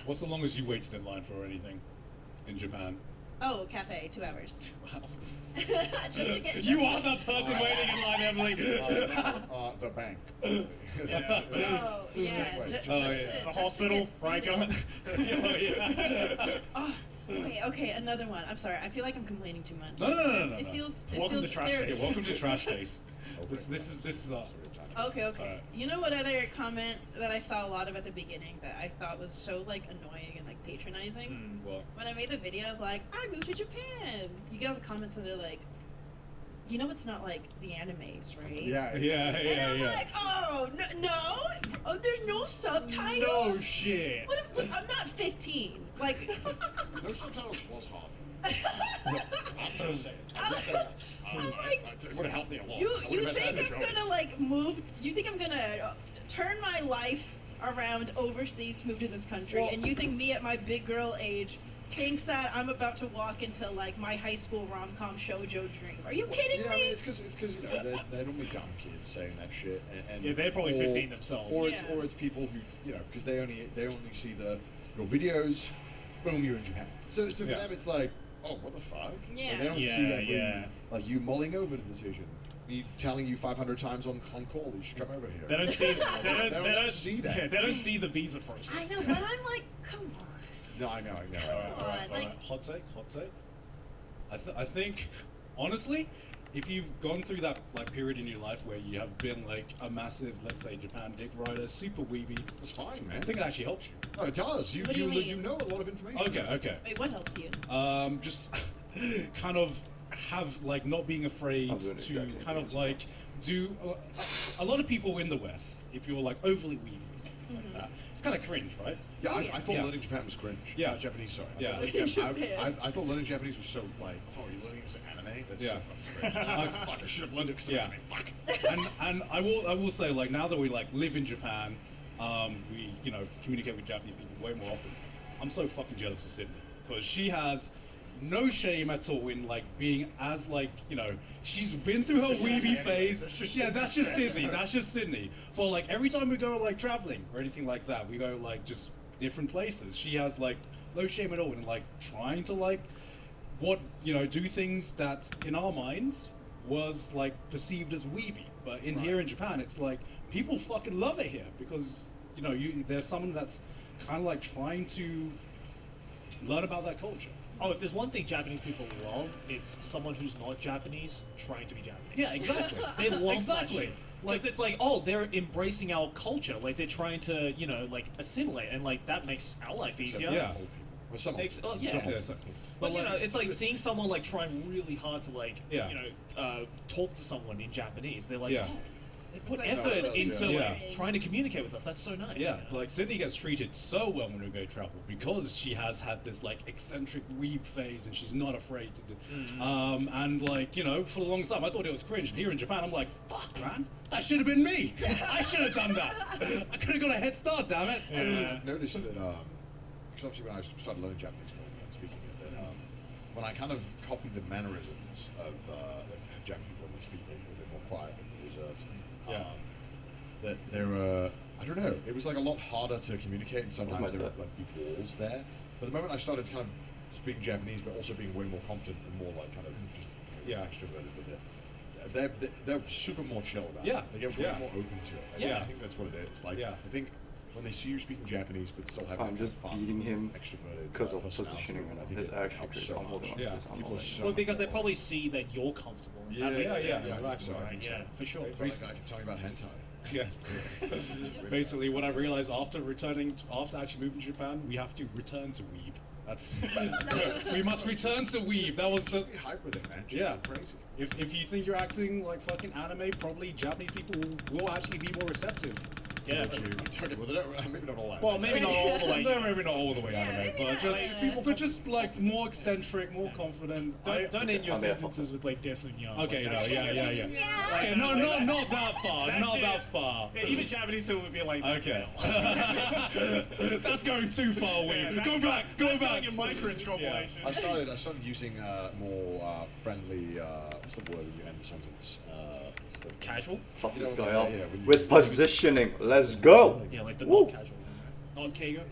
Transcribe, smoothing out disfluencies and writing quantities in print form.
What's the longest you waited in line for anything in Japan? Oh, cafe, 2 hours. 2 hours. Just to get, You are that person waiting in line, Emily. The bank. Oh, yeah. The hospital, right, John? Oh, yeah. Oh, wait, okay, another one. I'm sorry. I feel like I'm complaining too much. No. It feels. Welcome to Trash there- Case. Welcome to Trash Case. This is Okay. Alright. You know what other comment that I saw a lot of at the beginning that I thought was so like annoying and like patronizing? what? When I made the video of like, I moved to Japan, you get all the comments and they're like, you know, it's not like the animes, right? Yeah. And I'm like, oh no, oh, there's no subtitles. No shit. What, I'm not 15. Like, No subtitles was hard. I'm like, It would have helped me a lot. you I would've think had I'm to gonna like move? You think I'm gonna turn my life around overseas, move to this country, Well- and you think me at my big girl age thinks that I'm about to walk into like my high school rom-com shoujo dream? Are you kidding Yeah, me? I mean, it's because you know they're normally dumb kids saying that shit, and Yeah, they're probably 15 themselves. Or Yeah. it's people who because they only see your videos, boom, you're in Japan. So for Yeah. them it's like, oh, what the fuck? Yeah. Like, they don't Yeah, see that yeah. like you mulling over the decision, me telling you 500 times on call that you should come over here. They don't see. They don't see that. Yeah, they don't see the visa process. I know, but I'm like, come on. No, I know. on, like- Hot take. I think, honestly, if you've gone through that like period in your life where you have been like a massive, let's say, Japan dick rider, super weeby, It's fine, man. I think it actually helps you. No, it does. What do you mean? You know a lot of information. Okay. Wait, what helps you? Just kind of have like not being afraid I'm doing to exactly kind of the like do a lot of people in the West, if you're like overly weedy or something like that, it's kind of cringe, right? Yeah, Oh, I yeah. thought Yeah. learning Japan was cringe. Yeah. Japanese, sorry. Yeah. I thought learning Japanese was so like, oh, you're learning as an anime? That's Yeah. so fucking cringe. Fuck, I should have learned it because Yeah. anime. Fuck. and I will say, like, now that we like live in Japan, we communicate with Japanese people way more often. I'm so fucking jealous of Sydney because she has no shame at all in like being as like she's been through her weeby phase. That's just Sydney. But like every time we go like traveling or anything like that, we go like just different places. She has like no shame at all in like trying to like do things that in our minds was like perceived as weeby, but here in Japan it's like people fucking love it here because there's someone that's kind of like trying to learn about that culture. Oh, if there's one thing Japanese people love, it's someone who's not Japanese trying to be Japanese. Yeah, exactly. They love exactly. that shit. Like it's like, oh, they're embracing our culture. Like they're trying to, like assimilate, and like that makes our life easier. Yeah. Or some. Makes, oh, yeah. Some. Yeah, so- But it's like seeing someone like trying really hard to like, Yeah. talk to someone in Japanese. They're like, Yeah. oh, they put Like, effort yeah. into Yeah. like trying to communicate with us. That's so nice. Yeah, like Sydney gets treated so well when we go travel because she has had this like eccentric weeb phase and she's not afraid to do. And like for the longest time I thought it was cringe. And here in Japan I'm like, fuck man, that should have been me. I should have done that. I could have got a head start, damn it. I've noticed that because obviously when I started learning Japanese and speaking it, that when I kind of copied the mannerisms of Japanese people when they speak, they're a bit more quiet and reserved. Yeah. That there were, I don't know, it was like a lot harder to communicate, and sometimes there would like be walls there. But the moment I started kind of speaking Japanese, but also being way more confident and more like kind of just extroverted with it, they're super more chill about Yeah. it. They get way more open to it. Yeah. I think that's what it is. Like, Yeah. I think when they see you speaking Japanese, but still having I'm that just kind of fun, beating him extroverted because of personality, positioning I and think his it action. helps so I'm holding much. on Yeah. to this. I'm People holding are so Well, much because they more- probably see that you're comfortable. And Yeah, that makes yeah, them, yeah, right, I think so, I think yeah, so. for sure. Like, I can tell you about hentai. Yeah. Basically, what I realized after actually moving to Japan, we have to return to weeb. That's we must return to weeb. That was the Be hype with it, man. Just Yeah. go crazy. if you think you're acting like fucking anime, probably Japanese people will actually be more receptive. Yeah. towards you. Okay, well, they don't, maybe not all that. Well, maybe not all the way. No, maybe not all the way Yeah, anime, maybe but not just like that. but just like more eccentric, more confident. Don't end your I'm there for sentences with like des and young. Okay, like, no, that yeah, shit- yeah, yeah. Yeah. Okay, not that far, That not shit- that far. Yeah, even Japanese people would be like, that's Okay. hell. That's going too far, Wayne. Go back, go That's back. like a my cringe compilation. I started using more friendly. What's the word when you end the sentence? What's the Casual? Fuck You know, this guy like, up yeah, when you- with positioning. Let's go. Yeah, like the Woo. non-casual. Non-Keigo?